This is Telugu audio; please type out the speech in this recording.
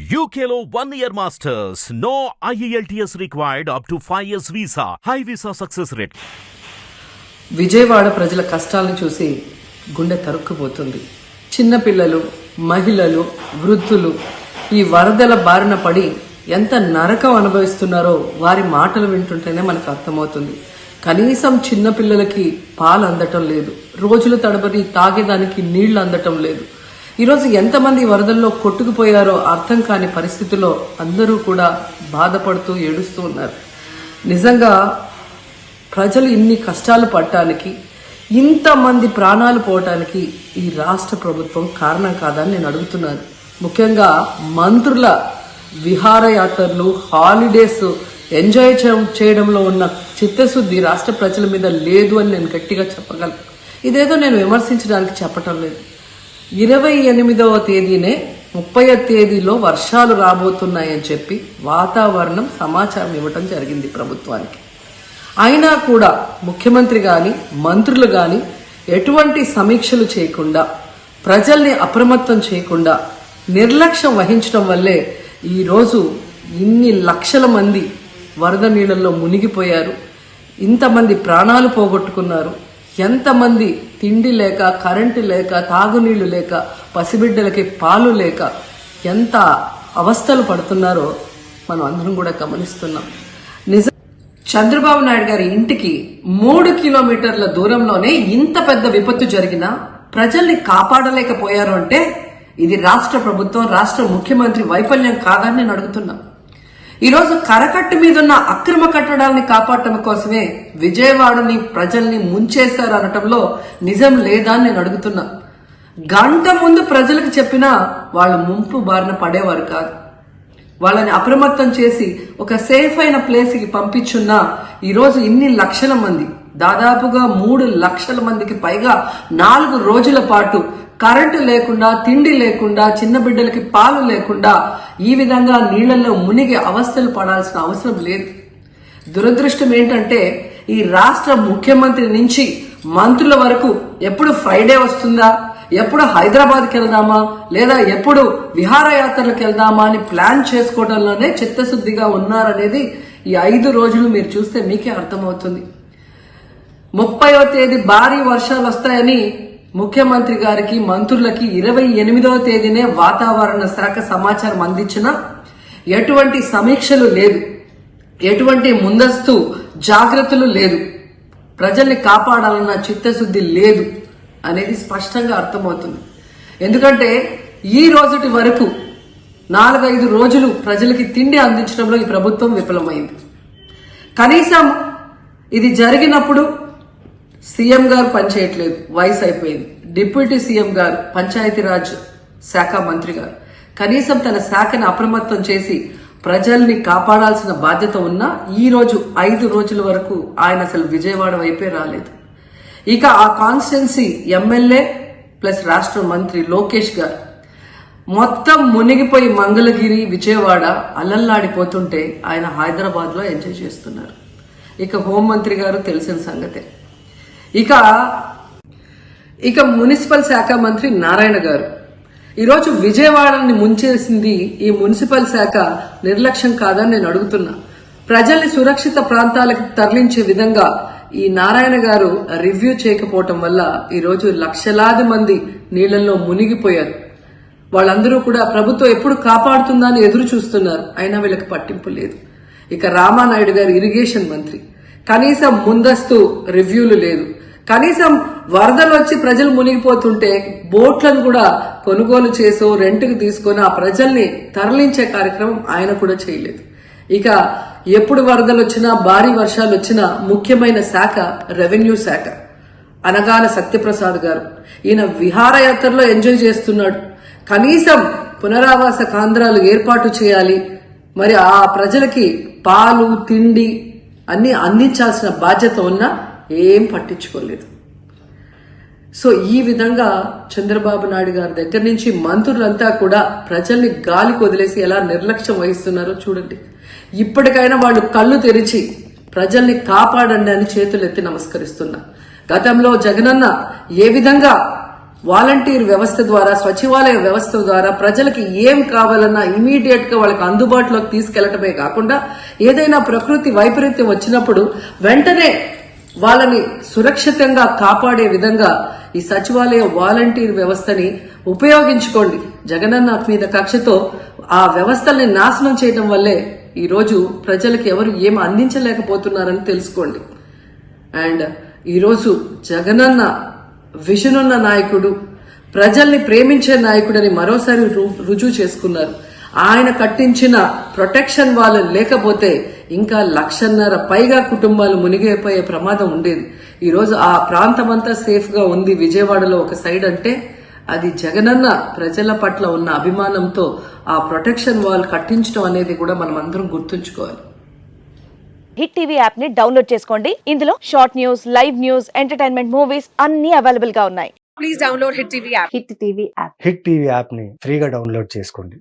UKLO 1 year masters. No IELTS required up to 5 years visa. High visa success rate. Vijayawada ప్రజల కష్టాలను చూసి గుండె తరుక్కుపోతుంది. చిన్నపిల్లలు, మహిళలు, వృద్ధులు ఈ వరదల బారిన పడి ఎంత నరకం అనుభవిస్తున్నారో వారి మాటలు వింటుంటేనే మనకు అర్థమవుతుంది. కనీసం చిన్నపిల్లలకి పాలు అందటం లేదు, రోజుల తడబడి తాగేదానికి నీళ్లు అందటం లేదు. ఈరోజు ఎంతమంది వరదల్లో కొట్టుకుపోయారో అర్థం కాని పరిస్థితిలో అందరూ కూడా బాధపడుతూ ఏడుస్తూ ఉన్నారు. నిజంగా ప్రజలు ఇన్ని కష్టాలు పడటానికి, ఇంతమంది ప్రాణాలు పోవటానికి ఈ రాష్ట్ర ప్రభుత్వం కారణం కాదని నేను అడుగుతున్నాను. ముఖ్యంగా మంత్రుల విహారయాత్రలు, హాలిడేస్ ఎంజాయ్ చేయడంలో ఉన్న చిత్తశుద్ధి రాష్ట్ర ప్రజల మీద లేదు అని నేను గట్టిగా చెప్పగలను. ఇదేదో నేను విమర్శించడానికి చెప్పటం లేదు. 28వ తేదీనే 30వ తేదీలో వర్షాలు రాబోతున్నాయని చెప్పి వాతావరణం సమాచారం ఇవ్వటం జరిగింది ప్రభుత్వానికి. అయినా కూడా ముఖ్యమంత్రి కానీ మంత్రులు కానీ ఎటువంటి సమీక్షలు చేయకుండా, ప్రజల్ని అప్రమత్తం చేయకుండా నిర్లక్ష్యం వహించడం వల్లే ఈరోజు ఇన్ని లక్షల మంది వరద నీళ్ళల్లో మునిగిపోయారు, ఇంతమంది ప్రాణాలు పోగొట్టుకున్నారు. ఎంతమంది తిండి లేక, కరెంటు లేక, తాగునీళ్లు లేక, పసిబిడ్డలకి పాలు లేక ఎంత అవస్థలు పడుతున్నారో మనం అందరం కూడా గమనిస్తున్నాం. నిజం, చంద్రబాబు నాయుడు గారి ఇంటికి 3 కిలోమీటర్ల దూరంలోనే ఇంత పెద్ద విపత్తు జరిగినా ప్రజల్ని కాపాడలేకపోయారు అంటే ఇది రాష్ట్ర ప్రభుత్వం, రాష్ట్ర ముఖ్యమంత్రి వైఫల్యం కాదని నేను అడుగుతున్నా. ఈరోజు కరకట్టు మీదున్న అక్రమ కట్టడాలని కాపాడటం కోసమే విజయవాడని ప్రజల్ని ముంచేశారు అనటంలో నిజం లేదా అని నేను అడుగుతున్నా. గంట ముందు ప్రజలకు చెప్పినా వాళ్ళు ముంపు బారిన పడేవారు కాదు. వాళ్ళని అప్రమత్తం చేసి ఒక సేఫ్ అయిన ప్లేస్కి పంపించున్నా ఈరోజు ఇన్ని లక్షల మంది, దాదాపుగా 3 లక్షల మందికి పైగా 4 రోజుల పాటు కరెంటు లేకుండా, తిండి లేకుండా, చిన్న బిడ్డలకి పాలు లేకుండా ఈ విధంగా నీళ్లలో మునిగి అవస్థలు పడాల్సిన అవసరం లేదు. దురదృష్టం ఏంటంటే ఈ రాష్ట్ర ముఖ్యమంత్రి నుంచి మంత్రుల వరకు ఎప్పుడు ఫ్రైడే వస్తుందా, ఎప్పుడు హైదరాబాద్కి వెళ్దామా, లేదా ఎప్పుడు విహారయాత్రలకు వెళ్దామా అని ప్లాన్ చేసుకోవడంలోనే చిత్తశుద్ధిగా ఉన్నారనేది ఈ 5 రోజులు మీరు చూస్తే మీకే అర్థమవుతుంది. 30వ తేదీ భారీ వర్షాలు వస్తాయని ముఖ్యమంత్రి గారికి, మంత్రులకి 28వ తేదీనే వాతావరణ శాఖ సమాచారం అందించినా ఎటువంటి సమీక్షలు లేదు, ఎటువంటి ముందస్తు జాగ్రత్తలు లేదు, ప్రజల్ని కాపాడాలన్న చిత్తశుద్ధి లేదు అనేది స్పష్టంగా అర్థమవుతుంది. ఎందుకంటే ఈ రోజుటి వరకు 4-5 రోజులు ప్రజలకి తిండి అందించడంలో ఈ ప్రభుత్వం విఫలమైంది. కనీసం ఇది జరిగినప్పుడు సీఎం గారు పనిచేయట్లేదు, వయసు అయిపోయింది. డిప్యూటీ సీఎం గారు, పంచాయతీరాజ్ శాఖ మంత్రి గారు కనీసం తన శాఖను అప్రమత్తం చేసి ప్రజల్ని కాపాడాల్సిన బాధ్యత ఉన్నా ఈ రోజు 5 రోజుల వరకు ఆయన అసలు విజయవాడ వైపే రాలేదు. ఇక ఆ కాన్స్టిట్యున్సీ ఎమ్మెల్యే ప్లస్ రాష్ట్ర మంత్రి లోకేష్ గారు మొత్తం మునిగిపోయి మంగళగిరి, విజయవాడ అల్లల్లాడిపోతుంటే ఆయన హైదరాబాద్ లో ఎంజాయ్ చేస్తున్నారు. ఇక హోంమంత్రి గారు తెలిసిన సంగతే. ఇక మున్సిపల్ శాఖ మంత్రి నారాయణ గారు ఈరోజు విజయవాడని ముంచేసింది ఈ మున్సిపల్ శాఖ నిర్లక్ష్యం కాదని నేను అడుగుతున్నా. ప్రజల్ని సురక్షిత ప్రాంతాలకు తరలించే విధంగా ఈ నారాయణ గారు రివ్యూ చేయకపోవటం వల్ల ఈరోజు లక్షలాది మంది నీళ్లలో మునిగిపోయారు. వాళ్ళందరూ కూడా ప్రభుత్వం ఎప్పుడు కాపాడుతుందా అని ఎదురు చూస్తున్నారు, అయినా వీళ్ళకి పట్టింపు లేదు. ఇక రామానాయుడు గారు ఇరిగేషన్ మంత్రి, కనీసం ముందస్తు రివ్యూలు లేదు. కనీసం వరదలు వచ్చి ప్రజలు మునిగిపోతుంటే బోట్లను కూడా కొనుగోలు చేసో రెంట్కి తీసుకొని ఆ ప్రజల్ని తరలించే కార్యక్రమం ఆయన కూడా చేయలేదు. ఇక ఎప్పుడు వరదలు వచ్చినా, భారీ వర్షాలు వచ్చినా ముఖ్యమైన శాఖ రెవెన్యూ శాఖ, అనగాన సత్యప్రసాద్ గారు. ఈయన విహారయాత్రలో ఎంజాయ్ చేస్తున్నాడు. కనీసం పునరావాస కేంద్రాలు ఏర్పాటు చేయాలి, మరి ఆ ప్రజలకి పాలు, తిండి అన్ని అందించాల్సిన బాధ్యత ఉన్నా ఏం పట్టించుకోలేదు. సో ఈ విధంగా చంద్రబాబు నాయుడు గారి దగ్గర నుంచి మంత్రులంతా కూడా ప్రజల్ని గాలికి వదిలేసి ఎలా నిర్లక్ష్యం వహిస్తున్నారో చూడండి. ఇప్పటికైనా వాళ్ళు కళ్ళు తెరిచి ప్రజల్ని కాపాడండి అని చేతులెత్తి నమస్కరిస్తున్నా. గతంలో జగనన్న ఏ విధంగా వాలంటీర్ వ్యవస్థ ద్వారా, సచివాలయ వ్యవస్థ ద్వారా ప్రజలకి ఏం కావాలన్నా ఇమీడియట్ గా వాళ్ళకి అందుబాటులోకి తీసుకెళ్లటమే కాకుండా ఏదైనా ప్రకృతి వైపరీత్యం వచ్చినప్పుడు వెంటనే వాళ్ళని సురక్షితంగా కాపాడే విధంగా ఈ సచివాలయ వాలంటీర్ వ్యవస్థని ఉపయోగించుకోండి. జగనన్న మీద కక్షతో ఆ వ్యవస్థల్ని నాశనం చేయడం వల్లే ఈ రోజు ప్రజలకు ఎవరు ఏం అందించలేకపోతున్నారని తెలుసుకోండి. అండ్ ఈరోజు జగనన్న విజన్ ఉన్న నాయకుడు, ప్రజల్ని ప్రేమించే నాయకుడని మరోసారి రుజువు చేసుకున్నారు. ఆయన కట్టించిన ప్రొటెక్షన్ వాళ్ళు లేకపోతే ఇంకా 1,50,000 పైగా కుటుంబాలు మునిగిపోయే ప్రమాదం ఉండేది. ఈరోజు ఆ ప్రాంతమంతా సేఫ్ గా ఉంది విజయవాడలో ఒక సైడ్ అంటే అది జగనన్న ప్రజల పట్ల ఉన్న అభిమానంతో ఆ ప్రొటెక్షన్ వాల్ కట్టించడం అనేది కూడా మనం అందరం గుర్తుంచుకోవాలి. హిట్ టీవీ యాప్ ని డౌన్లోడ్ చేసుకోండి. ఇందులో short news, live news, entertainment movies అన్ని అవైలబుల్ గా ఉన్నాయి. Please download hit TV app. Hit TV app ని ఫ్రీగా డౌన్లోడ్ చేసుకోండి.